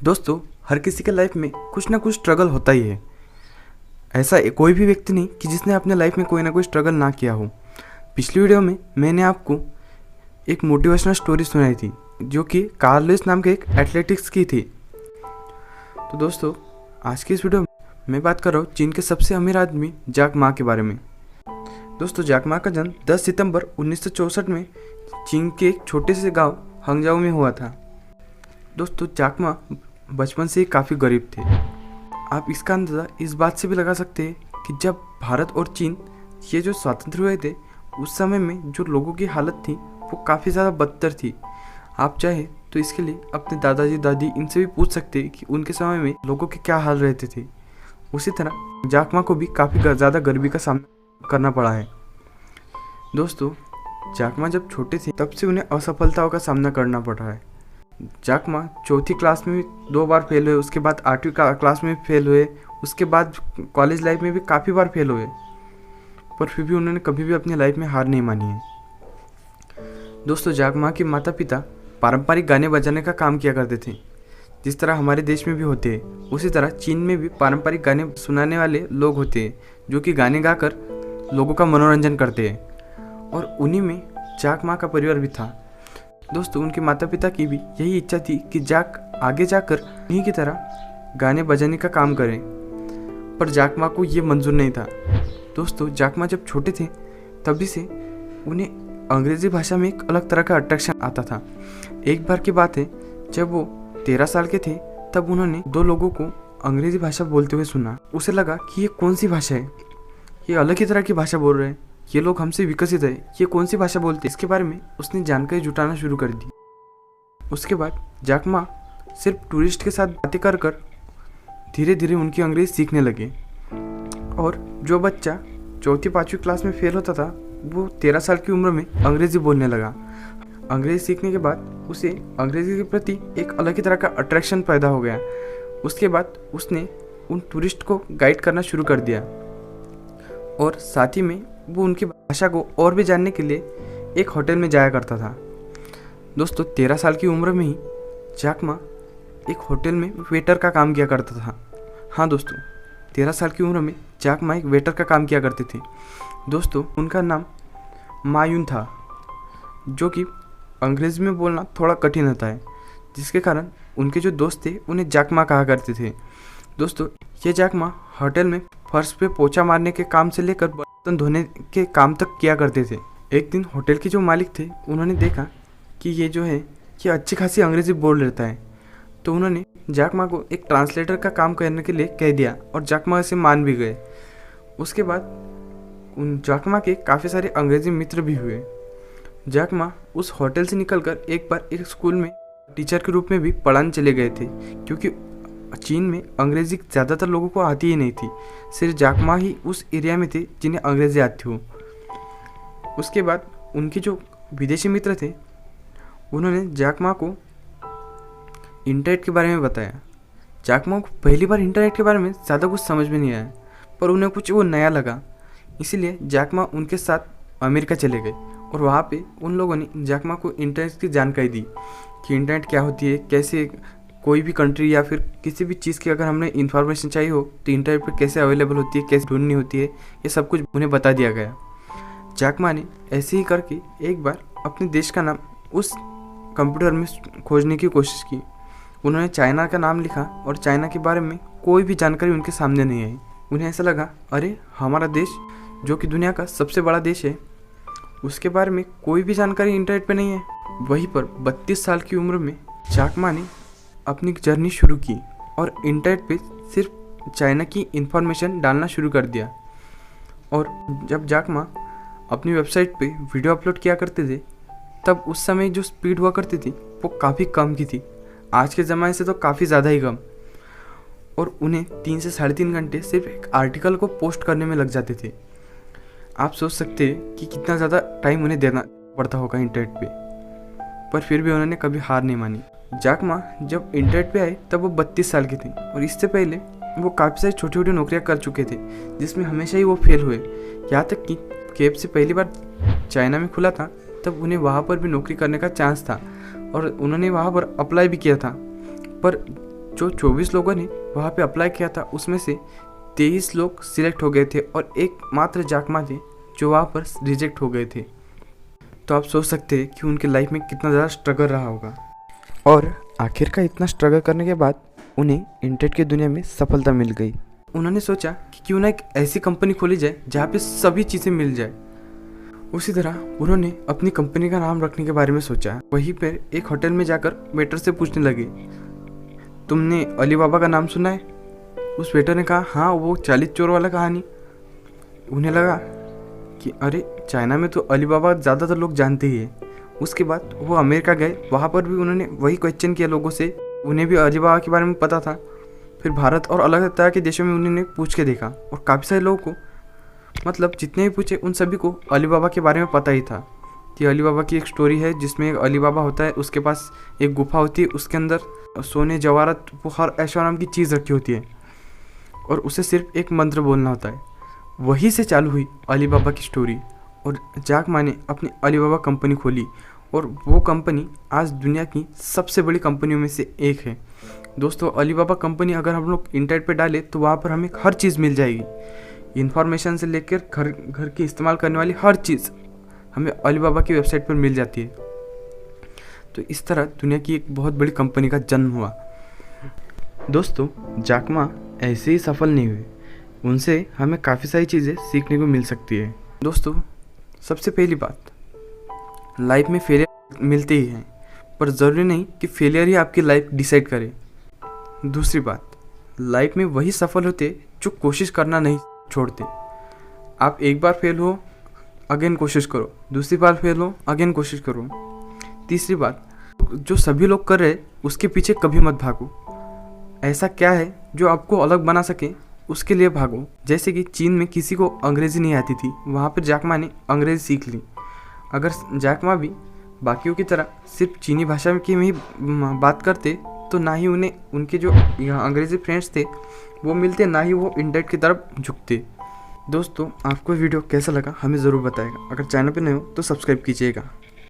दोस्तों, हर किसी के लाइफ में कुछ ना कुछ स्ट्रगल होता ही है। ऐसा कोई भी व्यक्ति नहीं कि जिसने अपने लाइफ में कोई ना कोई स्ट्रगल ना किया हो। पिछली वीडियो में मैंने आपको एक मोटिवेशनल स्टोरी सुनाई थी जो कि कार्ल लुईस नाम के एक एथलेटिक्स की थी। तो दोस्तों, आज की इस वीडियो में मैं बात कर रहा हूँ चीन के सबसे अमीर आदमी जैक मा के बारे में। दोस्तों, जैक मा का जन्म 10 सितंबर 1964 में चीन के एक छोटे से गांव हंगजाओ में हुआ था। दोस्तों, जैक मा बचपन से ही काफ़ी गरीब थे। आप इसका अंदाज़ा इस बात से भी लगा सकते हैं कि जब भारत और चीन ये जो स्वतंत्र हुए थे उस समय में जो लोगों की हालत थी वो काफ़ी ज़्यादा बदतर थी। आप चाहे तो इसके लिए अपने दादाजी दादी इनसे भी पूछ सकते हैं कि उनके समय में लोगों के क्या हाल रहते थे। उसी तरह जैक मा को भी काफ़ी ज़्यादा गरीबी का सामना करना पड़ा है। दोस्तों, जैक मा जब छोटे थे तब से उन्हें असफलताओं का सामना करना पड़ रहा है। जैक मा चौथी क्लास में भी 2 बार फेल हुए, उसके बाद 8वीं क्लास में फेल हुए, उसके बाद कॉलेज लाइफ में भी काफ़ी बार फेल हुए, पर फिर भी उन्होंने कभी भी अपनी लाइफ में हार नहीं मानी है। दोस्तों, जैक मा के माता पिता पारंपरिक गाने बजाने का काम किया करते थे। जिस तरह हमारे देश में भी होते हैं उसी तरह चीन में भी पारंपरिक गाने सुनाने वाले लोग होते हैं जो कि गाने गाकर लोगों का मनोरंजन करते हैं, और उन्हीं में जैक मा का परिवार भी था। दोस्तों, उनके माता पिता की भी यही इच्छा थी कि जैक आगे जाकर उन्हीं की तरह गाने बजाने का काम करें, पर जैक मा को ये मंजूर नहीं था। दोस्तों, जैक मा जब छोटे थे तभी से उन्हें अंग्रेज़ी भाषा में एक अलग तरह का अट्रैक्शन आता था। एक बार की बात है, जब वो 13 साल के थे तब उन्होंने 2 लोगों को अंग्रेज़ी भाषा बोलते हुए सुना। उसे लगा कि ये कौन सी भाषा है, ये अलग ही तरह की भाषा बोल रहे हैं, ये लोग हमसे विकसित है, ये कौन सी भाषा बोलते हैं। इसके बारे में उसने जानकारी जुटाना शुरू कर दी। उसके बाद जैक मा सिर्फ टूरिस्ट के साथ बातें कर कर धीरे धीरे उनकी अंग्रेज़ी सीखने लगे, और जो बच्चा 4वीं-5वीं क्लास में फेल होता था वो 13 साल की उम्र में अंग्रेज़ी बोलने लगा। अंग्रेज़ी सीखने के बाद उसे अंग्रेज़ी के प्रति एक अलग ही तरह का अट्रैक्शन पैदा हो गया। उसके बाद उसने उन टूरिस्ट को गाइड करना शुरू कर दिया, और साथ ही में वो उनकी भाषा को और भी जानने के लिए एक होटल में जाया करता था। दोस्तों, 13 साल की उम्र में ही जैक मा एक होटल में वेटर का काम किया करता था। हाँ दोस्तों, 13 साल की उम्र में जैक मा एक वेटर का काम किया करते थे। दोस्तों, उनका नाम मा यून था, जो कि अंग्रेज़ी में बोलना थोड़ा कठिन होता है, जिसके कारण उनके जो दोस्त थे उन्हें जैक मा कहा करते थे। दोस्तों, ये जैक मा होटल में फर्श पे पोछा मारने के काम से लेकर बर्तन धोने के काम तक किया करते थे। एक दिन होटल के जो मालिक थे उन्होंने देखा कि ये जो है ये अच्छी खासी अंग्रेज़ी बोल लेता है, तो उन्होंने जैक मा को एक ट्रांसलेटर का काम करने के लिए कह दिया, और जैक मा इसे मान भी गए। उसके बाद उन जैक मा के काफ़ी सारे अंग्रेज़ी मित्र भी हुए। जैक मा उस होटल से निकलकर एक बार एक स्कूल में टीचर के रूप में भी पढ़ाने चले गए थे, क्योंकि चीन में अंग्रेज़ी ज़्यादातर लोगों को आती ही नहीं थी। सिर्फ जैक मा ही उस एरिया में थे जिन्हें अंग्रेज़ी आती हो। उसके बाद उनके जो विदेशी मित्र थे उन्होंने जैक मा को इंटरनेट के बारे में बताया। जैक मा को पहली बार इंटरनेट के बारे में ज़्यादा कुछ समझ में नहीं आया, पर उन्हें कुछ वो नया लगा, इसीलिए जैक मा उनके साथ अमेरिका चले गए, और वहाँ पे उन लोगों ने जैक मा को इंटरनेट की जानकारी दी कि इंटरनेट क्या होती है, कैसे कोई भी कंट्री या फिर किसी भी चीज़ की अगर हमने इन्फॉर्मेशन चाहिए हो तो इंटरनेट पर कैसे अवेलेबल होती है, कैसे ढूंढनी होती है, ये सब कुछ उन्हें बता दिया गया। जैक मा ने ऐसे ही करके एक बार अपने देश का नाम उस कंप्यूटर में खोजने की कोशिश की। उन्होंने चाइना का नाम लिखा, और चाइना के बारे में कोई भी जानकारी उनके सामने नहीं आई। उन्हें ऐसा लगा, अरे हमारा देश जो कि दुनिया का सबसे बड़ा देश है उसके बारे में कोई भी जानकारी इंटरनेट पे नहीं है। वहीं पर 32 साल की उम्र में जैक मा ने अपनी जर्नी शुरू की और इंटरनेट पे सिर्फ चाइना की इन्फॉर्मेशन डालना शुरू कर दिया। और जब जैक मा अपनी वेबसाइट पे वीडियो अपलोड किया करते थे तब उस समय जो स्पीड हुआ करती थी वो काफ़ी कम की थी, आज के ज़माने से तो काफ़ी ज़्यादा ही कम, और उन्हें 3 से 3.5 घंटे सिर्फ एक आर्टिकल को पोस्ट करने में लग जाते थे। आप सोच सकते हैं कि कितना ज़्यादा टाइम उन्हें देना पड़ता होगा इंटरनेट पे, पर फिर भी उन्होंने कभी हार नहीं मानी। जैक मा जब इंटरनेट पे आए तब वो 32 साल के थे, और इससे पहले वो काफ़ी सारी छोटी छोटी नौकरियां कर चुके थे जिसमें हमेशा ही वो फेल हुए। यहाँ तक कि KFC पहली बार चाइना में खुला था तब उन्हें वहाँ पर भी नौकरी करने का चांस था, और उन्होंने वहाँ पर अप्लाई भी किया था, पर जो 24 लोगों ने वहाँ पे अप्लाई किया था उसमें से 23 लोग सिलेक्ट हो गए थे और एक मात्र जाकमा थे जो वहाँ पर रिजेक्ट हो गए थे। तो आप सोच सकते हैं कि उनके लाइफ में कितना ज़्यादा स्ट्रगल रहा होगा और आखिरकार इतना स्ट्रगल करने के बाद उन्हें इंटरनेट की दुनिया में सफलता मिल गई। उन्होंने सोचा कि क्यों ना एक ऐसी कंपनी खोली जाए जहाँ पे सभी चीज़ें मिल जाए। उसी तरह उन्होंने अपनी कंपनी का नाम रखने के बारे में सोचा। वहीं पर एक होटल में जाकर वेटर से पूछने लगे, तुमने अली बाबा का नाम सुना है? उस वेटर ने कहा, हाँ, वो 40 चोर वाला कहानी। उन्हें लगा कि अरे चाइना में तो अली बाबा ज़्यादातर लोग जानते ही है। उसके बाद वो अमेरिका गए, वहाँ पर भी उन्होंने वही क्वेश्चन किया लोगों से, उन्हें भी अली बाबा के बारे में पता था। फिर भारत और अलग अलग तरह के देशों में उन्होंने पूछ के देखा और काफ़ी सारे लोगों को, मतलब जितने भी पूछे उन सभी को अली बाबा के बारे में पता ही था कि अली बाबा की एक स्टोरी है जिसमें एक अली बाबा होता है, उसके पास एक गुफा होती है, उसके अंदर सोने जवाहरात वो हर ऐशो नाम की चीज़ रखी होती है और उसे सिर्फ एक मंत्र बोलना होता है। वहीं से चालू हुई अली बाबा की स्टोरी और जैक मा ने अपनी अली बाबा कंपनी खोली और वो कंपनी आज दुनिया की सबसे बड़ी कंपनियों में से एक है। दोस्तों, अली बाबा कंपनी अगर हम लोग इंटरनेट पे डालें तो वहाँ पर हमें हर चीज़ मिल जाएगी। इन्फॉर्मेशन से लेकर घर की इस्तेमाल करने वाली हर चीज़ हमें अली बाबा की वेबसाइट पर मिल जाती है। तो इस तरह दुनिया की एक बहुत बड़ी कंपनी का जन्म हुआ। दोस्तों, जैक मा ऐसे ही सफल नहीं हुए, उनसे हमें काफ़ी सारी चीज़ें सीखने को मिल सकती है। दोस्तों, सबसे पहली बात, लाइफ में फेलियर मिलते ही हैं, पर ज़रूरी नहीं कि फेलियर ही आपकी लाइफ डिसाइड करे। दूसरी बात, लाइफ में वही सफल होते जो कोशिश करना नहीं छोड़ते। आप एक बार फेल हो, अगेन कोशिश करो, दूसरी बार फेल हो, अगेन कोशिश करो। तीसरी बात, जो सभी लोग कर रहे उसके पीछे कभी मत भागो। ऐसा क्या है जो आपको अलग बना सके, उसके लिए भागो। जैसे कि चीन में किसी को अंग्रेज़ी नहीं आती थी, वहाँ पर जैक मा ने अंग्रेज़ी सीख ली। अगर जैक मा भी बाकियों की तरह सिर्फ चीनी भाषा की में ही बात करते तो ना ही उन्हें उनके जो यहाँ अंग्रेज़ी फ्रेंड्स थे वो मिलते, ना ही वो इंटरनेट की तरफ झुकते। दोस्तों, आपको वीडियो कैसा लगा हमें ज़रूर बताएगा। अगर चैनल पे नए हो तो सब्सक्राइब कीजिएगा।